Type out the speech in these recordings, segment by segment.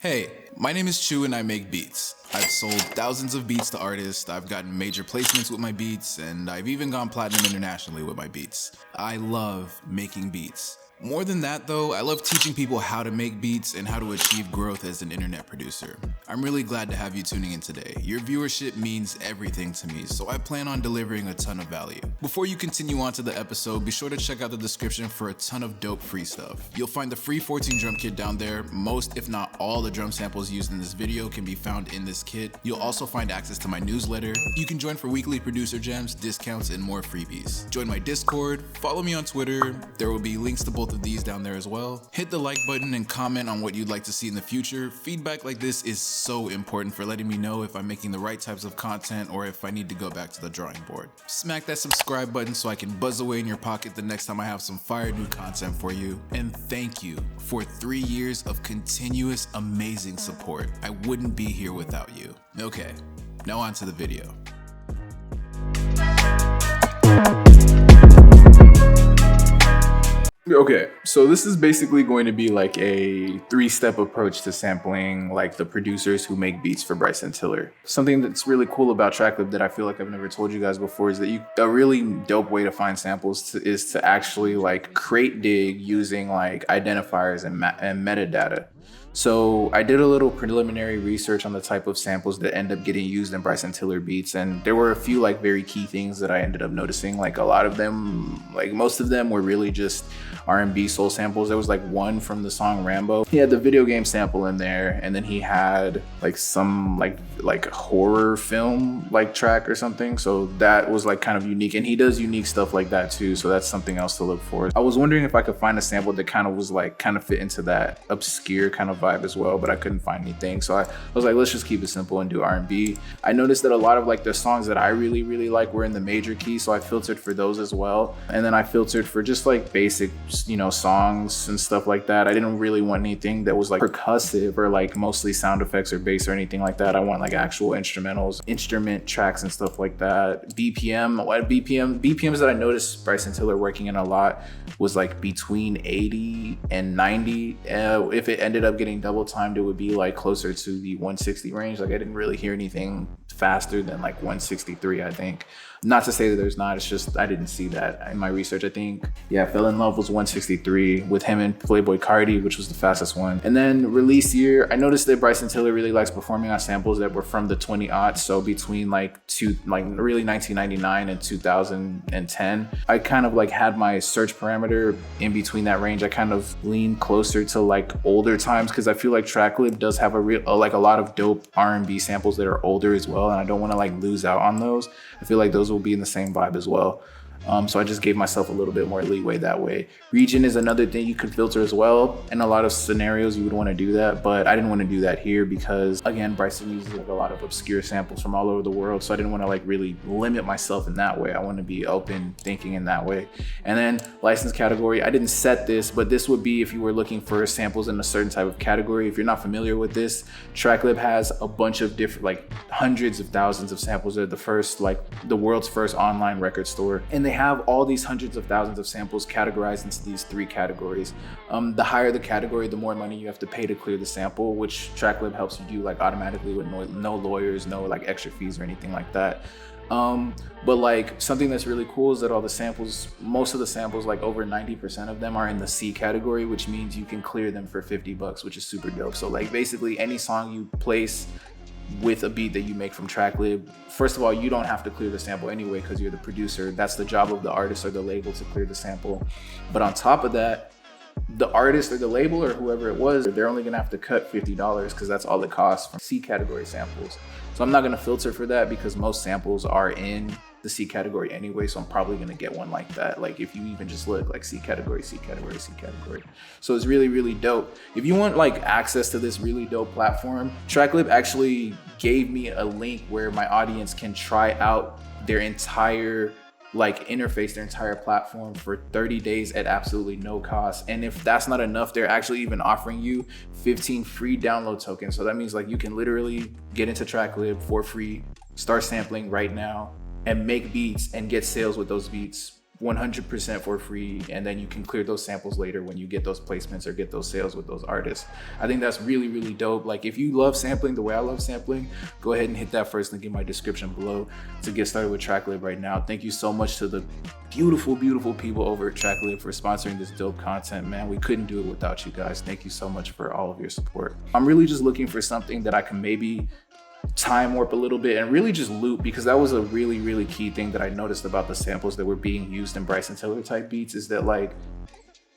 Hey, my name is Chu and I make beats. I've sold thousands of beats to artists, I've gotten major placements with my beats, and I've even gone platinum internationally with my beats. I love making beats. More than that though, I love teaching people how to make beats and how to achieve growth as an internet producer. I'm really glad to have you tuning in today. Your viewership means everything to me, so I plan on delivering a ton of value. Before you continue on to the episode, be sure to check out the description for a ton of dope free stuff. You'll find the free 14 drum kit down there. Most, if not all, the drum samples used in this video can be found in this kit. You'll also find access to my newsletter. You can join for weekly producer gems, discounts, and more freebies. Join my Discord, follow me on Twitter. There will be links to both of these down there as well. Hit the like button and comment on what you'd like to see in the future. Feedback like this is so important for letting me know if I'm making the right types of content or if I need to go back to the drawing board. Smack that subscribe button so I can buzz away in your pocket the next time I have some fire new content for you. And thank you for 3 years of continuous amazing support. I wouldn't be here without you. Okay, now on to the video. Okay, so this is basically going to be like a 3-step approach to sampling like the producers who make beats for Bryson Tiller. Something that's really cool about TRAPSOUL that I feel like I've never told you guys before is that a really dope way to find samples is to actually like crate dig using like identifiers and metadata. So I did a little preliminary research on the type of samples that end up getting used in Bryson Tiller beats, and there were a few like very key things that I ended up noticing. Like a lot of them, like most of them were really just R&B soul samples. There was like one from the song Rambo. He had the video game sample in there, and then he had like some like horror film like track or something. So that was like kind of unique, and he does unique stuff like that too. So that's something else to look for. I was wondering if I could find a sample that kind of fit into that obscure kind of vibe as well, but I couldn't find anything. So I was like, let's just keep it simple and do R&B. I noticed that a lot of like the songs that I really like were in the major key, so I filtered for those as well. And then I filtered for just like basic, songs and stuff like that. I didn't really want anything that was like percussive or like mostly sound effects or bass or anything like that. I want like actual instrumentals, instrument tracks and stuff like that. BPMs that I noticed Bryson Tiller working in a lot was like between 80 and 90. If it ended up getting double timed, it would be like closer to the 160 range. Like I didn't really hear anything faster than like 163, I think. Not to say that there's not, it's just I didn't see that in my research. I think, yeah, Fell in Love was 163 with him and Playboy Cardi, which was the fastest one. And then release year, I noticed that Bryson Tiller really likes performing on samples that were from the 20-aughts, so between really 1999 and 2010. I kind of like had my search parameter in between that range. I kind of leaned closer to like older times because I feel like TRAPSOUL does have a lot of dope R&B samples that are older as well, and I don't want to like lose out on those. I feel like those will be in the same vibe as well. So I just gave myself a little bit more leeway that way. Region is another thing you could filter as well. In a lot of scenarios, you would want to do that, but I didn't want to do that here because, again, Bryson uses like a lot of obscure samples from all over the world, so I didn't want to like really limit myself in that way. I want to be open thinking in that way. And then license category, I didn't set this, but this would be if you were looking for samples in a certain type of category. If you're not familiar with this, TRAPSOUL has a bunch of different, like hundreds of thousands of samples. They're the world's first online record store, and they have all these hundreds of thousands of samples categorized into these 3 categories. The higher the category, the more money you have to pay to clear the sample, which TRAPSOUL helps you do like automatically with no lawyers, no like extra fees or anything like that. But like something that's really cool is that most of the samples, like over 90% of them are in the C category, which means you can clear them for $50, which is super dope. So like basically any song you place with a beat that you make from TRAPSOUL, first of all, you don't have to clear the sample anyway because you're the producer. That's the job of the artist or the label to clear the sample. But on top of that, the artist or the label or whoever it was, they're only gonna have to cut $50 because that's all it costs from C category samples. So I'm not gonna filter for that because most samples are in the C category anyway, so I'm probably gonna get one like that. Like if you even just look like C category, C category, C category. So it's really dope. If you want like access to this really dope platform, TRAPSOUL actually gave me a link where my audience can try out their entire like interface, their entire platform for 30 days at absolutely no cost. And if that's not enough, they're actually even offering you 15 free download tokens. So that means like you can literally get into TRAPSOUL for free, start sampling right now, and make beats and get sales with those beats 100% for free, and then you can clear those samples later when you get those placements or get those sales with those artists. I think that's really, really dope. Like, if you love sampling the way I love sampling, go ahead and hit that first link in my description below to get started with TrackLib right now. Thank you so much to the beautiful, beautiful people over at TrackLib for sponsoring this dope content, man. We couldn't do it without you guys. Thank you so much for all of your support. I'm really just looking for something that I can maybe time warp a little bit and really just loop, because that was a really, really key thing that I noticed about the samples that were being used in Bryson Tiller type beats, is that like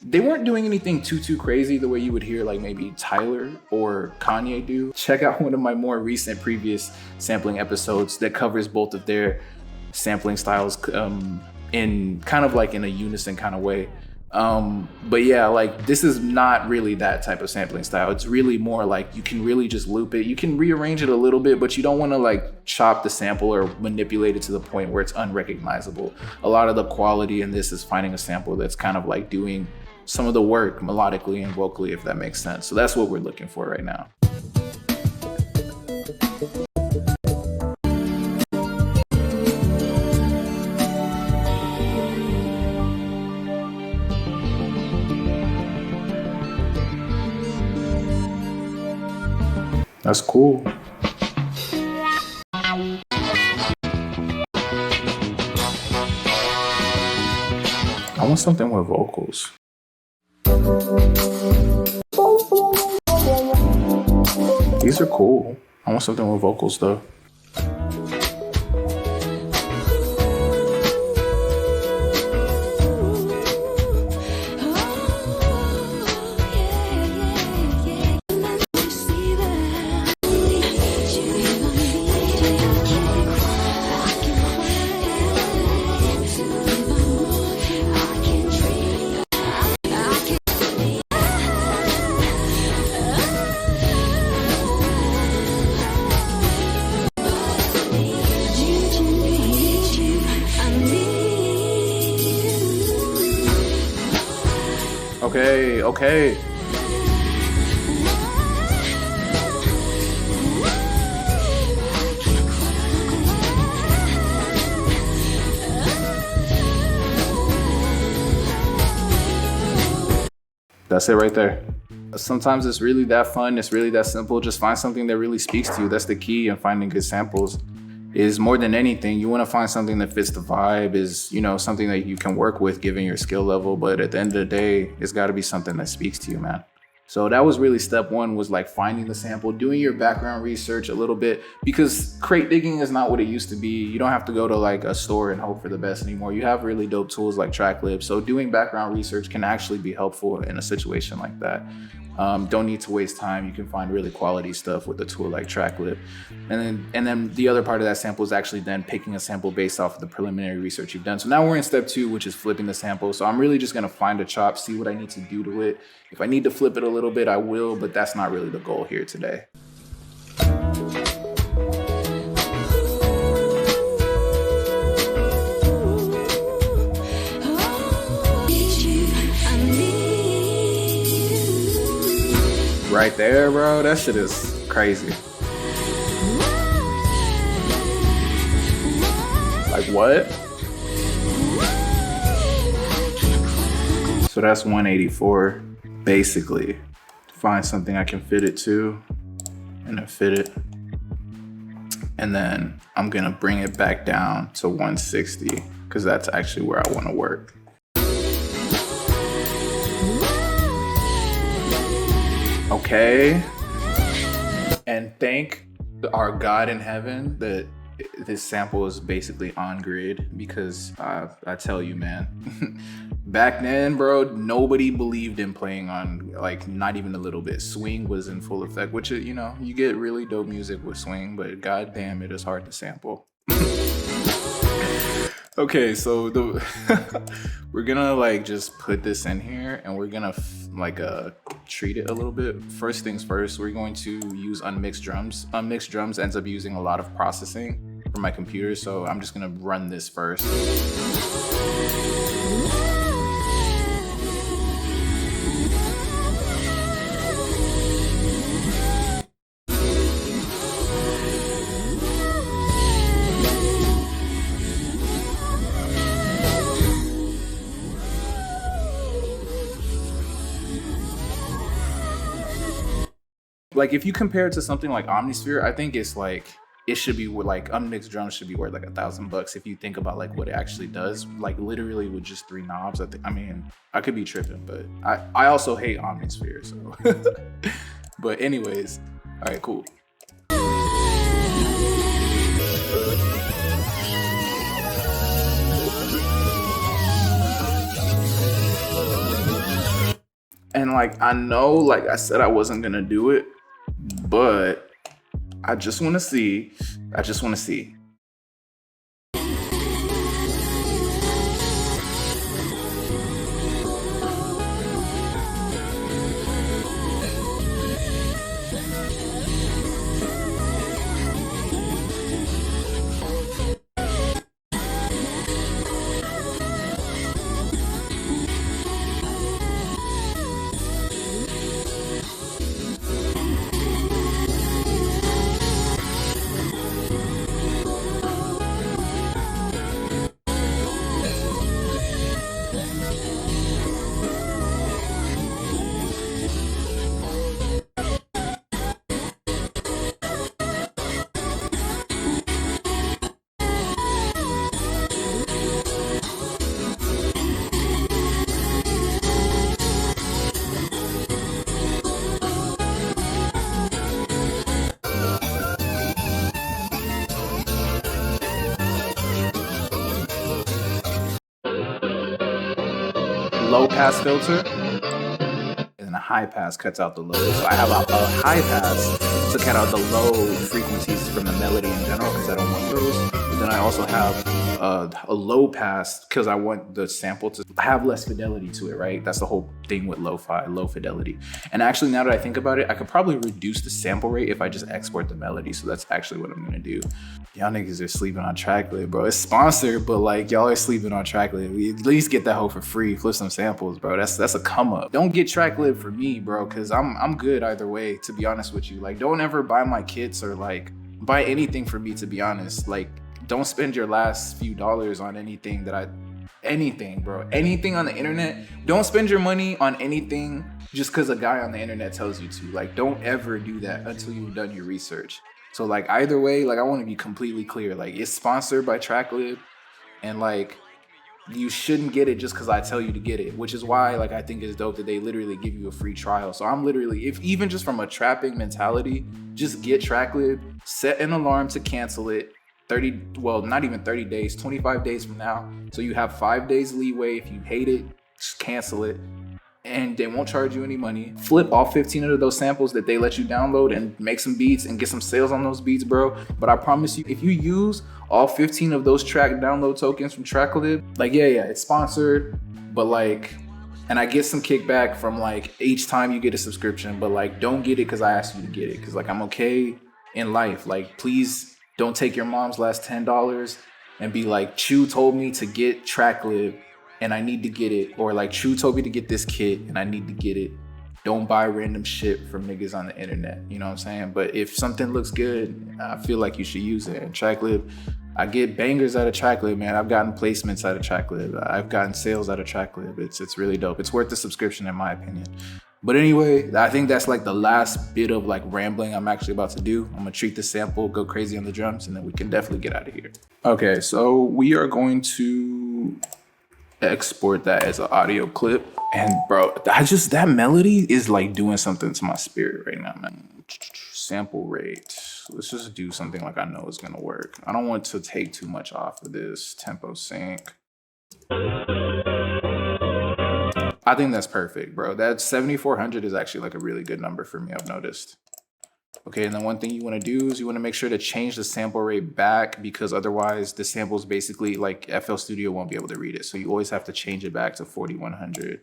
they weren't doing anything too crazy the way you would hear like maybe Tyler or Kanye do. Check out one of my more recent previous sampling episodes that covers both of their sampling styles in kind of like in a unison kind of way. But yeah, like this is not really that type of sampling style. It's really more like you can really just loop it. You can rearrange it a little bit, but you don't want to like chop the sample or manipulate it to the point where it's unrecognizable. A lot of the quality in this is finding a sample that's kind of like doing some of the work melodically and vocally, if that makes sense. So that's what we're looking for right now. That's cool. I want something with vocals. These are cool. I want something with vocals though. Okay. That's it right there. Sometimes it's really that fun. It's really that simple. Just find something that really speaks to you. That's the key in finding good samples. Is more than anything, you want to find something that fits the vibe, is, you know, something that you can work with given your skill level. But at the end of the day, it's got to be something that speaks to you, man. So that was really step one, was like finding the sample, doing your background research a little bit, because crate digging is not what it used to be. You don't have to go to like a store and hope for the best anymore. You have really dope tools like TrackLib. So doing background research can actually be helpful in a situation like that. Don't need to waste time. You can find really quality stuff with a tool like TrackLib. And then the other part of that sample is actually then picking a sample based off of the preliminary research you've done. So now we're in step two, which is flipping the sample. So I'm really just gonna find a chop, see what I need to do to it. If I need to flip it a little bit, I will, but that's not really the goal here today. Right there, bro, that shit is crazy. Like what? So that's 184, basically. Find something I can fit it to, and then fit it. And then I'm gonna bring it back down to 160, because that's actually where I wanna work. Okay, and thank our God in heaven that this sample is basically on grid, because I tell you, man, back then, bro, nobody believed in playing on, like, not even a little bit. Swing was in full effect, which, you know, you get really dope music with swing, but goddamn, it is hard to sample. Okay, so we're gonna like just put this in here, and we're gonna treat it a little bit. First things first, we're going to use unmixed drums. Unmixed drums ends up using a lot of processing from my computer, so I'm just gonna run this first. like if you compare it to something like Omnisphere, I think it's like it should be like unmixed drums should be worth like $1,000 if you think about like what it actually does, like literally with just 3 knobs. I mean, I could be tripping, but I also hate Omnisphere, so. But anyways, all right, cool. And like, I know, like I said, I wasn't gonna do it, but I just want to see. Low pass filter, and a high pass cuts out the low. So I have a high pass to cut out the low frequencies from the melody in general because I don't want those. But then I also have a low pass because I want the sample to have less fidelity to it, right? That's the whole thing with lo-fi, low fidelity. And actually, now that I think about it, I could probably reduce the sample rate if I just export the melody. So that's actually what I'm gonna do. Y'all niggas are sleeping on TrackLib, bro. It's sponsored, but like y'all are sleeping on TrackLib. We at least get that hoe for free. Flip some samples, bro. That's a come up. Don't get TrackLib for me, bro, because I'm good either way, to be honest with you. Like, don't ever buy my kits or like buy anything for me, to be honest. Like, don't spend your last few dollars on anything anything, bro. Anything on the internet. Don't spend your money on anything just because a guy on the internet tells you to. Like, don't ever do that until you've done your research. So like either way, like I want to be completely clear. Like, it's sponsored by TrackLib, and like you shouldn't get it just because I tell you to get it, which is why like I think it's dope that they literally give you a free trial. So I'm literally, if even just from a trapping mentality, just get TrackLib, set an alarm to cancel it 30 days, 25 days from now. So you have 5 days leeway. If you hate it, just cancel it. And they won't charge you any money. Flip all 15 of those samples that they let you download and make some beats and get some sales on those beats, bro. But I promise you, if you use all 15 of those track download tokens from TrackLib, like, yeah, it's sponsored, but like, and I get some kickback from like each time you get a subscription, but like, don't get it because I asked you to get it. Because like, I'm okay in life. Like, please don't take your mom's last $10 and be like, Chew told me to get TrackLib and I need to get it, or like Chew told me to get this kit and I need to get it. Don't buy random shit from niggas on the internet, you know what I'm saying? But if something looks good, I feel like you should use it. And TrackLib, I get bangers out of TrackLib, man. I've gotten placements out of TrackLib. I've gotten sales out of TrackLib. It's really dope. It's worth the subscription in my opinion. But anyway, I think that's like the last bit of like rambling I'm actually about to do. I'm gonna treat the sample, go crazy on the drums, and then we can definitely get out of here. Okay, so we are going to export that as an audio clip. And bro, that melody is like doing something to my spirit right now, man. Sample rate. Let's just do something like I know is gonna work. I don't want to take too much off of this tempo sync. I think that's perfect, bro. That 7,400 is actually like a really good number for me, I've noticed. Okay, and then one thing you want to do is you want to make sure to change the sample rate back, because otherwise the sample is basically like FL Studio won't be able to read it. So you always have to change it back to 4,100.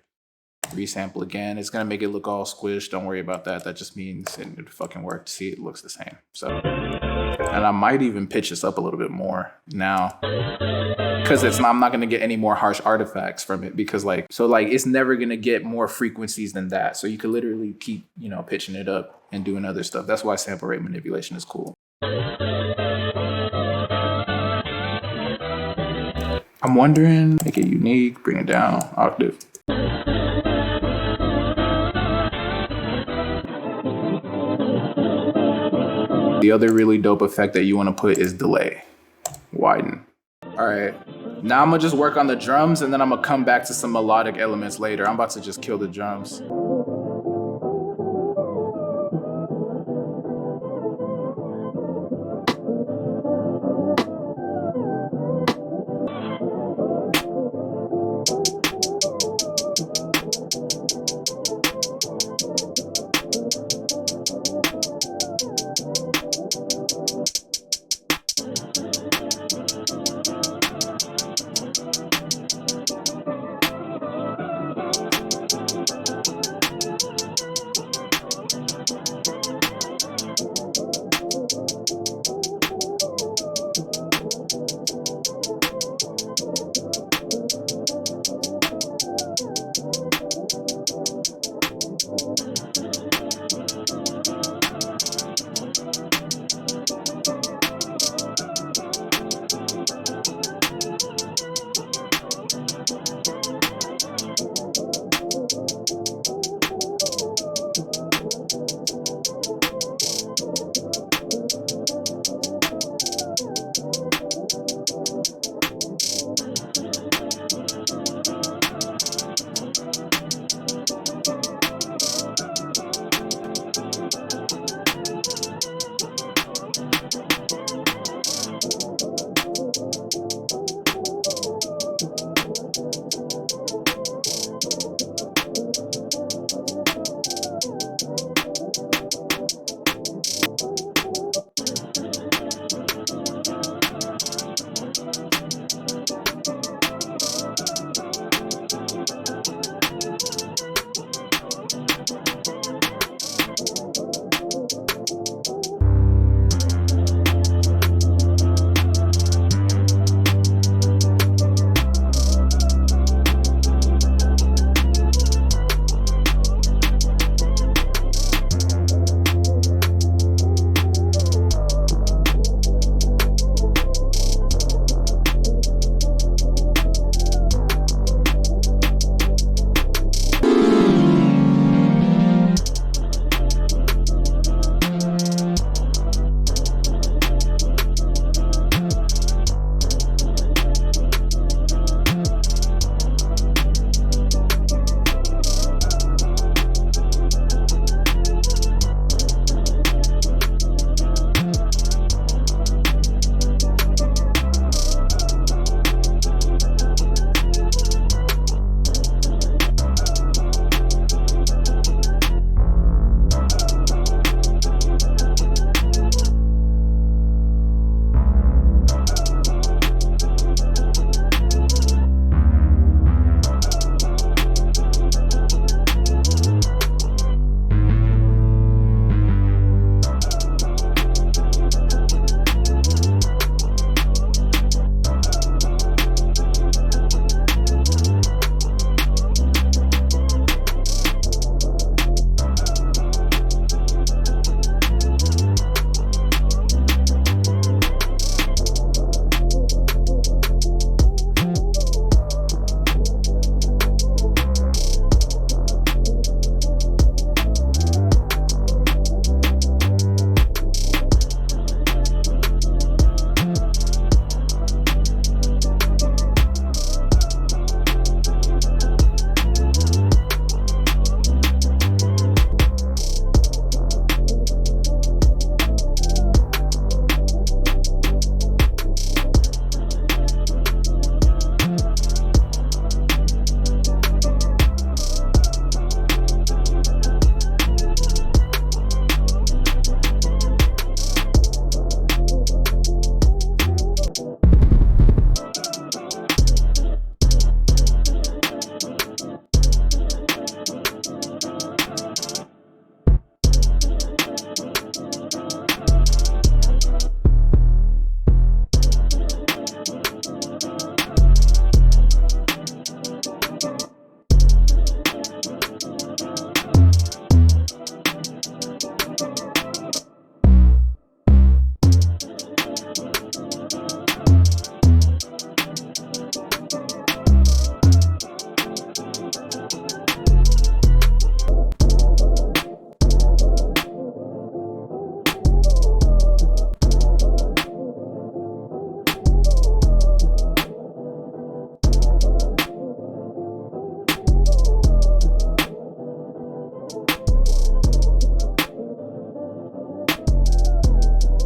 Resample again. It's going to make it look all squished. Don't worry about that. That just means it fucking worked. See, it looks the same. So, and I might even pitch this up a little bit more now, because I'm not going to get any more harsh artifacts from it, because like, so like it's never going to get more frequencies than that. So you could literally keep, you know, pitching it up and doing other stuff. That's why sample rate manipulation is cool. I'm wondering, make it unique, bring it down, octave. The other really dope effect that you want to put is delay. Widen. All right. Now I'm gonna just work on the drums and then I'm gonna come back to some melodic elements later. I'm about to just kill the drums.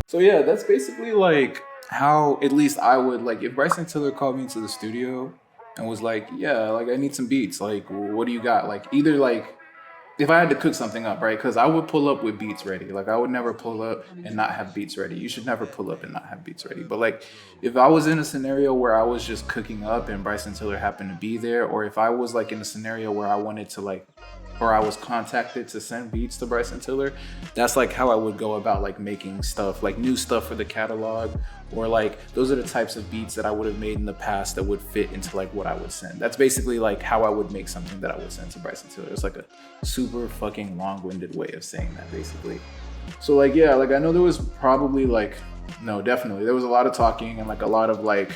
So yeah, that's basically like how at least I would like if Bryson Tiller called me into the studio and was like, yeah, like I need some beats. Like, what do you got? Like either like if I had to cook something up, right? Because I would pull up with beats ready. Like I would never pull up and not have beats ready. You should never pull up and not have beats ready. But like if I was in a scenario where I was just cooking up and Bryson Tiller happened to be there, or if I was like in a scenario where I wanted to like or I was contacted to send beats to Bryson Tiller, that's like how I would go about like making stuff, like new stuff for the catalog, or like those are the types of beats that I would have made in the past that would fit into like what I would send. That's basically like how I would make something that I would send to Bryson Tiller. It's like a super fucking long-winded way of saying that basically. So like yeah, like I know there was probably like no, definitely there was a lot of talking and like a lot of like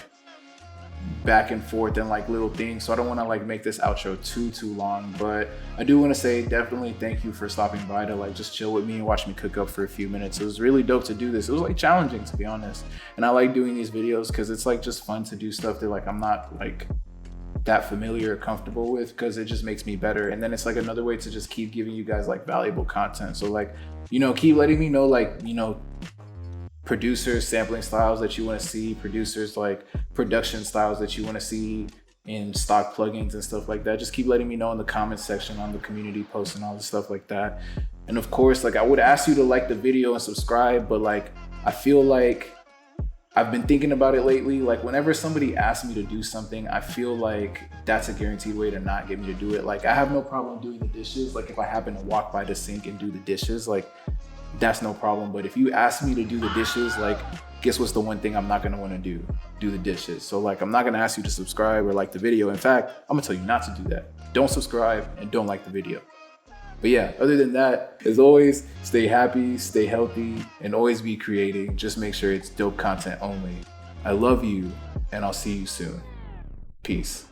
back and forth and like little things, so I don't want to like make this outro too long, but I do want to say definitely thank you for stopping by to like just chill with me and watch me cook up for a few minutes. It was really dope to do this. It was like challenging, to be honest, and I like doing these videos because it's like just fun to do stuff that like I'm not like that familiar or comfortable with, because it just makes me better, and then it's like another way to just keep giving you guys like valuable content. So like, you know, keep letting me know like, you know, producers, sampling styles that you want to see, producers like production styles that you want to see in stock plugins and stuff like that. Just keep letting me know in the comments section, on the community posts and all the stuff like that. And of course, like I would ask you to like the video and subscribe, but like I feel like I've been thinking about it lately. Like whenever somebody asks me to do something, I feel like that's a guaranteed way to not get me to do it. Like I have no problem doing the dishes. Like if I happen to walk by the sink and do the dishes, like that's no problem. But if you ask me to do the dishes, like guess what's the one thing I'm not gonna wanna do? Do the dishes. So like I'm not gonna ask you to subscribe or like the video. In fact, I'm gonna tell you not to do that. Don't subscribe and don't like the video. But yeah, other than that, as always, stay happy, stay healthy, and always be creating. Just make sure it's dope content only. I love you, and I'll see you soon. Peace.